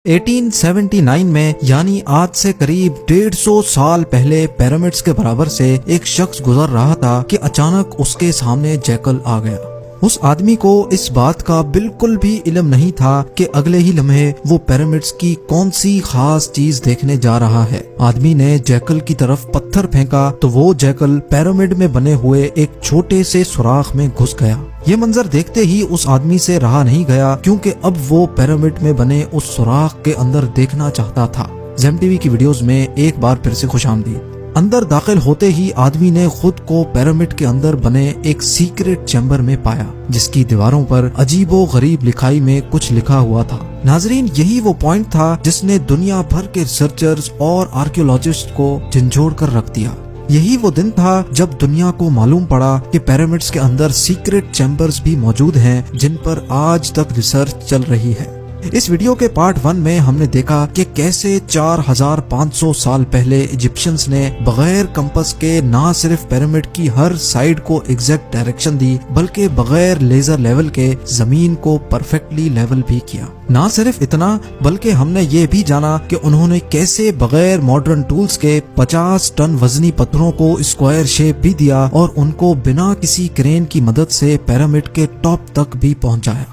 1879 में यानी आज से करीब 150 साल पहले पिरामिड्स के बराबर से एक शख्स गुजर रहा था कि अचानक उसके सामने जैकल आ गया। उस आदमी को इस बात का बिल्कुल भी इल्म नहीं था कि अगले ही लम्हे वो पिरामिड्स की कौन सी खास चीज देखने जा रहा है। आदमी ने जैकल की तरफ पत्थर फेंका तो वो जैकल पिरामिड में बने हुए एक छोटे से सुराख में घुस गया। ये मंजर देखते ही उस आदमी से रहा नहीं गया, क्योंकि अब वो पिरामिड में बने उस सुराख के अंदर देखना चाहता था। ज़ेम टीवी की वीडियोस में एक बार फिर से खुशामदीद। अंदर दाखिल होते ही आदमी ने खुद को पिरामिड के अंदर बने एक सीक्रेट चैम्बर में पाया, जिसकी दीवारों पर अजीबो गरीब लिखाई में कुछ लिखा हुआ था। नाजरीन, यही वो पॉइंट था जिसने दुनिया भर के रिसर्चर्स और आर्कियोलॉजिस्ट को झंझोड़ कर रख दिया। यही वो दिन था जब दुनिया को मालूम पड़ा कि पिरामिड्स के अंदर सीक्रेट चैम्बर्स भी मौजूद हैं, जिन पर आज तक रिसर्च चल रही है। इस वीडियो के पार्ट 1 में हमने देखा कि कैसे 4500 साल पहले इजिप्शियंस ने बगैर कंपास के ना सिर्फ पिरामिड की हर साइड को एग्जैक्ट डायरेक्शन दी, बल्कि बगैर लेजर लेवल के जमीन को परफेक्टली लेवल भी किया। ना सिर्फ इतना, बल्कि हमने ये भी जाना कि उन्होंने कैसे बगैर मॉडर्न टूल्स के 50 टन वजनी पत्थरों को स्क्वायर शेप भी दिया और उनको बिना किसी क्रेन की मदद से पिरामिड के टॉप तक भी पहुंचाया।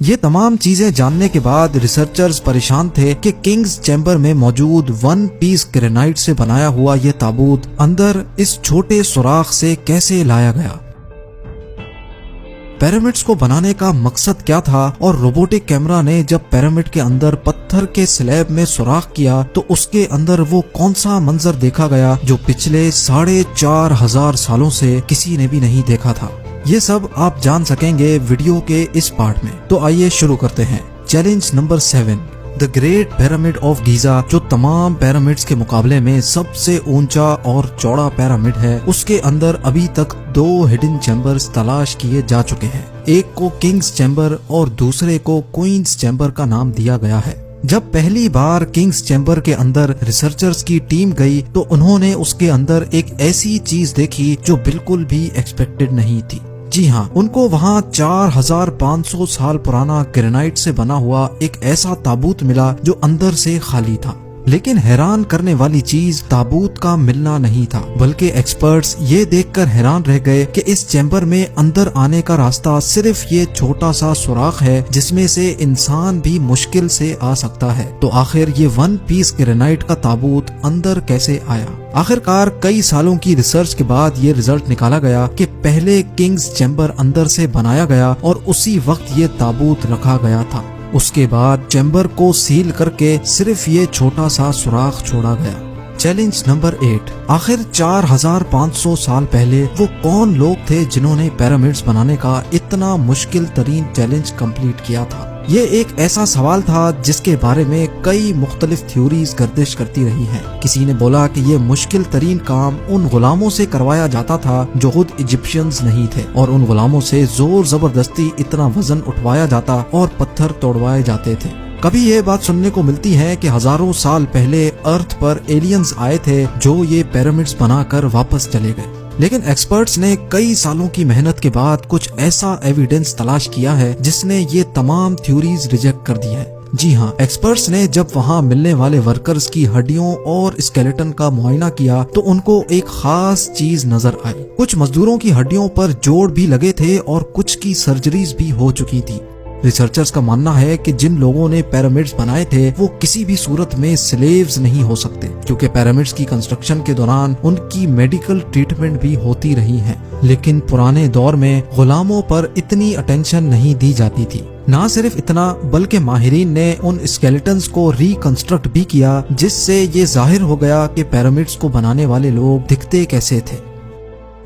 ये तमाम चीजें जानने के बाद रिसर्चर्स परेशान थे कि किंग्स चैम्बर में मौजूद 1 पीस ग्रेनाइट से बनाया हुआ ये ताबूत अंदर इस छोटे सुराख से कैसे लाया गया। पिरामिड्स को बनाने का मकसद क्या था, और रोबोटिक कैमरा ने जब पिरामिड के अंदर पत्थर के स्लैब में सुराख किया तो उसके अंदर वो कौन सा मंजर देखा गया जो पिछले 4500 सालों से किसी ने भी नहीं देखा था। ये सब आप जान सकेंगे वीडियो के इस पार्ट में। तो आइए शुरू करते हैं। Challenge number 7, the great pyramid of Giza, जो तमाम पिरामिड्स के मुकाबले में सबसे ऊंचा और चौड़ा पिरामिड है। उसके अंदर अभी तक 2 हिडन चैम्बर्स तलाश किए जा चुके हैं। एक को किंग्स चैम्बर और दूसरे को क्वींस चैम्बर का नाम दिया गया है। जब पहली बार किंग्स चैम्बर के अंदर रिसर्चर्स की टीम गई तो उन्होंने उसके अंदर एक ऐसी चीज देखी जो बिल्कुल भी एक्सपेक्टेड नहीं थी। जी हाँ, उनको वहाँ 4500 साल पुराना ग्रेनाइट से बना हुआ एक ऐसा ताबूत मिला जो अंदर से खाली था। लेकिन हैरान करने वाली चीज ताबूत का मिलना नहीं था, बल्कि एक्सपर्ट्स ये देखकर हैरान रह गए कि इस चैम्बर में अंदर आने का रास्ता सिर्फ ये छोटा सा सुराख है जिसमें से इंसान भी मुश्किल से आ सकता है। तो आखिर ये 1 पीस ग्रेनाइट का ताबूत अंदर कैसे आया? आखिरकार कई सालों की रिसर्च के बाद ये रिजल्ट निकाला गया कि पहले किंग्स चैम्बर अंदर से बनाया गया और उसी वक्त ये ताबूत रखा गया था। उसके बाद चैम्बर को सील करके सिर्फ ये छोटा सा सुराख छोड़ा गया। चैलेंज नंबर 8, आखिर 4500 साल पहले वो कौन लोग थे जिन्होंने पिरामिड्स बनाने का इतना मुश्किल तरीन चैलेंज कंप्लीट किया था? ये एक ऐसा सवाल था जिसके बारे में कई मुख्तलिफ थ्योरीज गर्दिश करती रही हैं। किसी ने बोला कि ये मुश्किल तरीन काम उन गुलामों से करवाया जाता था जो खुद इजिप्शियंस नहीं थे, और उन गुलामों से जोर जबरदस्ती इतना वजन उठवाया जाता और पत्थर तोड़वाए जाते थे। कभी ये बात सुनने को मिलती है कि हजारों साल पहले अर्थ पर एलियंस आए थे जो ये पिरामिड्स बनाकर वापस चले गए। लेकिन एक्सपर्ट्स ने कई सालों की मेहनत के बाद कुछ ऐसा एविडेंस तलाश किया है जिसने ये तमाम थ्योरीज रिजेक्ट कर दी है। जी हाँ, एक्सपर्ट्स ने जब वहाँ मिलने वाले वर्कर्स की हड्डियों और स्केलेटन का मुआयना किया तो उनको एक खास चीज नजर आई। कुछ मजदूरों की हड्डियों पर जोड़ भी लगे थे और कुछ की सर्जरीज भी हो चुकी थी। रिसर्चर्स का मानना है कि जिन लोगों ने पिरामिड्स बनाए थे वो किसी भी सूरत में स्लेव्स नहीं हो सकते, क्योंकि पिरामिड्स की कंस्ट्रक्शन के दौरान उनकी मेडिकल ट्रीटमेंट भी होती रही है। लेकिन पुराने दौर में गुलामों पर इतनी अटेंशन नहीं दी जाती थी। ना सिर्फ इतना, बल्कि माहिरीन ने उन स्केलेटन्स को रिकंस्ट्रक्ट भी किया, जिससे ये जाहिर हो गया कि पिरामिड्स को बनाने वाले लोग दिखते कैसे थे।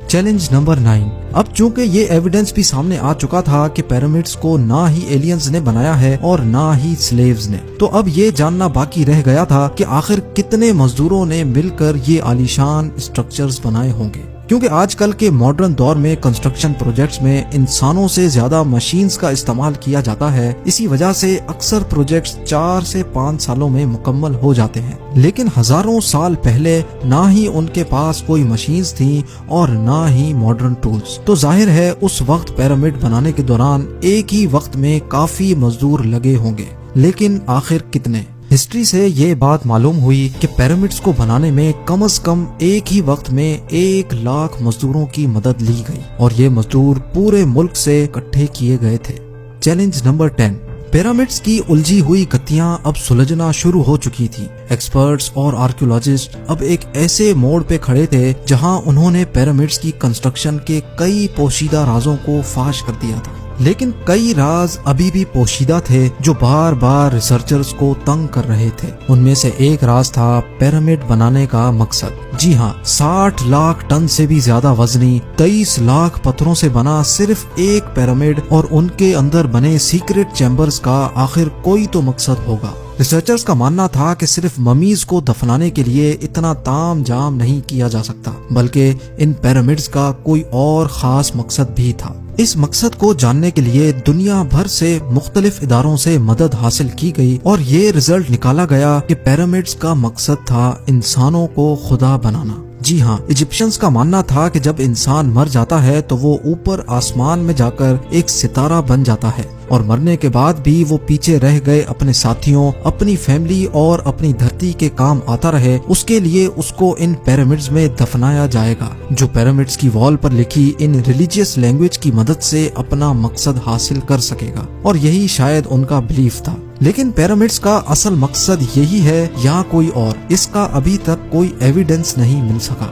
चैलेंज नंबर 9, अब चूंकि ये एविडेंस भी सामने आ चुका था कि पिरामिड्स को ना ही एलियंस ने बनाया है और ना ही स्लेव्स ने, तो अब ये जानना बाकी रह गया था कि आखिर कितने मजदूरों ने मिलकर ये आलीशान स्ट्रक्चर्स बनाए होंगे। क्योंकि आजकल के मॉडर्न दौर में कंस्ट्रक्शन प्रोजेक्ट्स में इंसानों से ज्यादा मशीन्स का इस्तेमाल किया जाता है। इसी वजह से अक्सर प्रोजेक्ट्स 4 से 5 सालों में मुकम्मल हो जाते हैं। लेकिन हजारों साल पहले ना ही उनके पास कोई मशीन्स थी और ना ही मॉडर्न टूल्स, तो जाहिर है उस वक्त पिरामिड बनाने के दौरान एक ही वक्त में काफी मजदूर लगे होंगे। लेकिन आखिर कितने? ہسٹری سے یہ بات معلوم ہوئی کہ پیرامڈس کو بنانے میں کم از کم ایک ہی وقت میں 1,00,000 مزدوروں کی مدد لی گئی اور یہ مزدور پورے ملک سے اکٹھے کیے گئے تھے۔ چیلنج نمبر 10، پیرامڈس کی الجھی ہوئی گتیاں اب سلجھنا شروع ہو چکی تھی۔ ایکسپرٹس اور آرکیولوجسٹ اب ایک ایسے موڑ پہ کھڑے تھے جہاں انہوں نے پیرامڈس کی کنسٹرکشن کے کئی پوشیدہ رازوں کو فاش کر دیا تھا، لیکن کئی راز ابھی بھی پوشیدہ تھے جو بار بار ریسرچرز کو تنگ کر رہے تھے۔ ان میں سے ایک راز تھا پیرامڈ بنانے کا مقصد۔ جی ہاں، 60 لاکھ ٹن سے بھی زیادہ وزنی 23 لاکھ پتھروں سے بنا صرف ایک پیرامڈ اور ان کے اندر بنے سیکرٹ چیمبرز کا آخر کوئی تو مقصد ہوگا۔ ریسرچرز کا ماننا تھا کہ صرف ممیز کو دفنانے کے لیے اتنا تام جام نہیں کیا جا سکتا، بلکہ ان پیرامڈز کا کوئی اور خاص مقصد بھی تھا۔ اس مقصد کو جاننے کے لیے دنیا بھر سے مختلف اداروں سے مدد حاصل کی گئی اور یہ رزلٹ نکالا گیا کہ پیرامڈز کا مقصد تھا انسانوں کو خدا بنانا۔ جی ہاں، ایجپشنز کا ماننا تھا کہ جب انسان مر جاتا ہے تو وہ اوپر آسمان میں جا کر ایک ستارہ بن جاتا ہے اور مرنے کے بعد بھی وہ پیچھے رہ گئے اپنے ساتھیوں، اپنی فیملی اور اپنی دھرتی کے کام آتا رہے، اس کے لیے اس کو ان پیرامڈز میں دفنایا جائے گا، جو پیرامڈز کی وال پر لکھی ان ریلیجیس لینگویج کی مدد سے اپنا مقصد حاصل کر سکے گا، اور یہی شاید ان کا بلیف تھا۔ لیکن پیرامڈز کا اصل مقصد یہی ہے یا کوئی اور، اس کا ابھی تک کوئی ایویڈنس نہیں مل سکا۔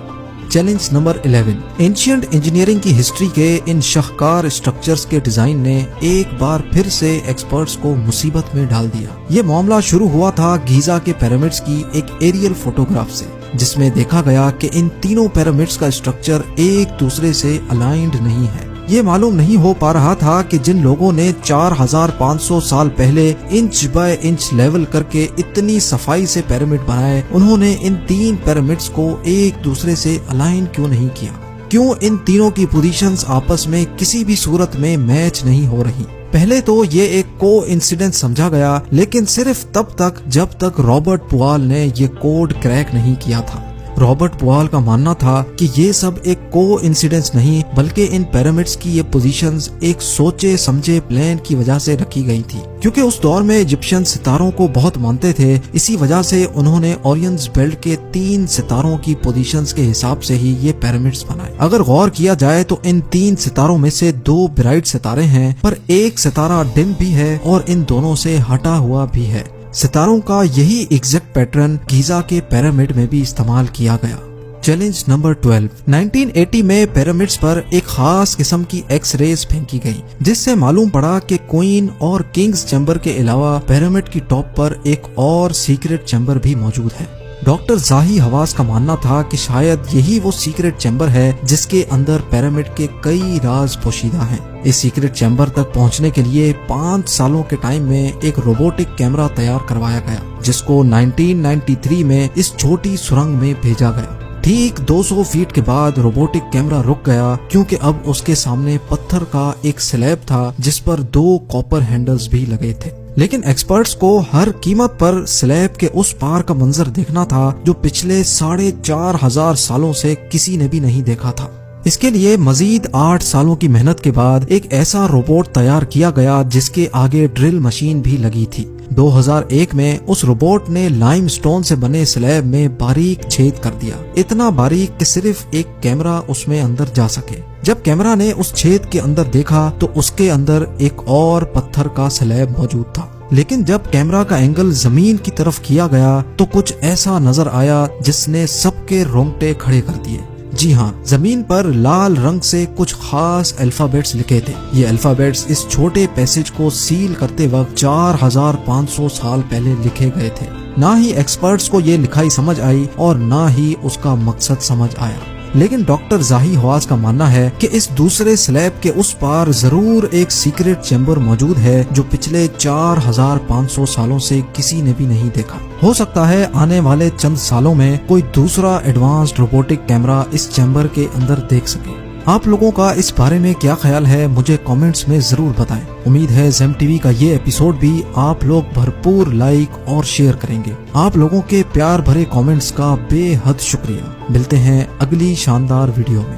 چیلنج نمبر 11، اینشینٹ انجینئرنگ کی ہسٹری کے ان شاہکار اسٹرکچرز کے ڈیزائن نے ایک بار پھر سے ایکسپرٹس کو مصیبت میں ڈال دیا۔ یہ معاملہ شروع ہوا تھا گیزا کے پیرامڈز کی ایک ایریل فوٹوگراف سے، جس میں دیکھا گیا کہ ان تینوں پیرامڈز کا اسٹرکچر ایک دوسرے سے الائنڈ نہیں ہے۔ یہ معلوم نہیں ہو پا رہا تھا کہ جن لوگوں نے 4500 سال پہلے انچ بائی انچ لیول کر کے اتنی صفائی سے پیرامڈ بنائے، انہوں نے ان 3 پیرامڈز کو ایک دوسرے سے الائن کیوں نہیں کیا؟ کیوں ان تینوں کی پوزیشنز آپس میں کسی بھی صورت میں میچ نہیں ہو رہی؟ پہلے تو یہ ایک کو انسیڈنٹ سمجھا گیا، لیکن صرف تب تک جب تک رابرٹ پوال نے یہ کوڈ کریک نہیں کیا تھا۔ رابرٹ پوال کا ماننا تھا کہ یہ سب ایک کو انسیڈنس نہیں، بلکہ ان پیرامڈز کی یہ پوزیشنز ایک سوچے سمجھے پلان کی وجہ سے رکھی گئی تھی، کیونکہ اس دور میں ایجپشن ستاروں کو بہت مانتے تھے۔ اسی وجہ سے انہوں نے اورینز بیلٹ کے 3 ستاروں کی پوزیشنز کے حساب سے ہی یہ پیرامڈز بنائے۔ اگر غور کیا جائے تو ان 3 ستاروں میں سے 2 برائٹ ستارے ہیں، پر ایک ستارہ ڈم بھی ہے اور ان دونوں سے ہٹا ہوا بھی ہے۔ ستاروں کا یہی ایگزیکٹ پیٹرن گیزا کے پیرامڈ میں بھی استعمال کیا گیا۔ چیلنج نمبر 12، 1980 میں پیرامڈز پر ایک خاص قسم کی ایکس ریز پھینکی گئی، جس سے معلوم پڑا کہ کوئن اور کنگز چیمبر کے علاوہ پیرامڈ کی ٹاپ پر ایک اور سیکرٹ چیمبر بھی موجود ہے۔ ڈاکٹر زاہی حواس کا ماننا تھا کہ شاید یہی وہ سیکرٹ چیمبر ہے جس کے اندر پیرامڈ کے کئی راز پوشیدہ ہیں۔ اس سیکرٹ چیمبر تک پہنچنے کے لیے 5 سالوں کے ٹائم میں ایک روبوٹک کیمرہ تیار کروایا گیا، جس کو 1993 میں اس چھوٹی سرنگ میں بھیجا گیا۔ ٹھیک 200 فیٹ کے بعد روبوٹک کیمرہ رک گیا، کیونکہ اب اس کے سامنے پتھر کا ایک سلیب تھا جس پر 2 کاپر ہینڈلز بھی لگے تھے۔ لیکن ایکسپرٹس کو ہر قیمت پر سلیب کے اس پار کا منظر دیکھنا تھا جو پچھلے 4500 سالوں سے کسی نے بھی نہیں دیکھا تھا۔ اس کے لیے مزید 8 سالوں کی محنت کے بعد ایک ایسا روبوٹ تیار کیا گیا جس کے آگے ڈرل مشین بھی لگی تھی۔ 2001 میں اس روبوٹ نے لائم سٹون سے بنے سلیب میں باریک چھید کر دیا، اتنا باریک کہ صرف ایک کیمرہ اس میں اندر جا سکے۔ جب کیمرہ نے اس چھید کے اندر دیکھا تو اس کے اندر ایک اور پتھر کا سلیب موجود تھا، لیکن جب کیمرہ کا اینگل زمین کی طرف کیا گیا تو کچھ ایسا نظر آیا جس نے سب کے رونگٹے کھڑے کر دیے۔ جی ہاں، زمین پر لال رنگ سے کچھ خاص الفابیٹس لکھے تھے۔ یہ الفابیٹس اس چھوٹے پیسج کو سیل کرتے وقت 4500 سال پہلے لکھے گئے تھے۔ نہ ہی ایکسپرٹس کو یہ لکھائی سمجھ آئی اور نہ ہی اس کا مقصد سمجھ آیا، لیکن ڈاکٹر زاہی حواس کا ماننا ہے کہ اس دوسرے سلیب کے اس پار ضرور ایک سیکرٹ چیمبر موجود ہے جو پچھلے 4500 سالوں سے کسی نے بھی نہیں دیکھا۔ ہو سکتا ہے آنے والے چند سالوں میں کوئی دوسرا ایڈوانسڈ روبوٹک کیمرہ اس چیمبر کے اندر دیکھ سکے۔ آپ لوگوں کا اس بارے میں کیا خیال ہے مجھے کامنٹس میں ضرور بتائیں۔ امید ہے زیم ٹی وی کا یہ ایپیسوڈ بھی آپ لوگ بھرپور لائک اور شیئر کریں گے۔ آپ لوگوں کے پیار بھرے کامنٹس کا بے حد شکریہ۔ ملتے ہیں اگلی شاندار ویڈیو میں۔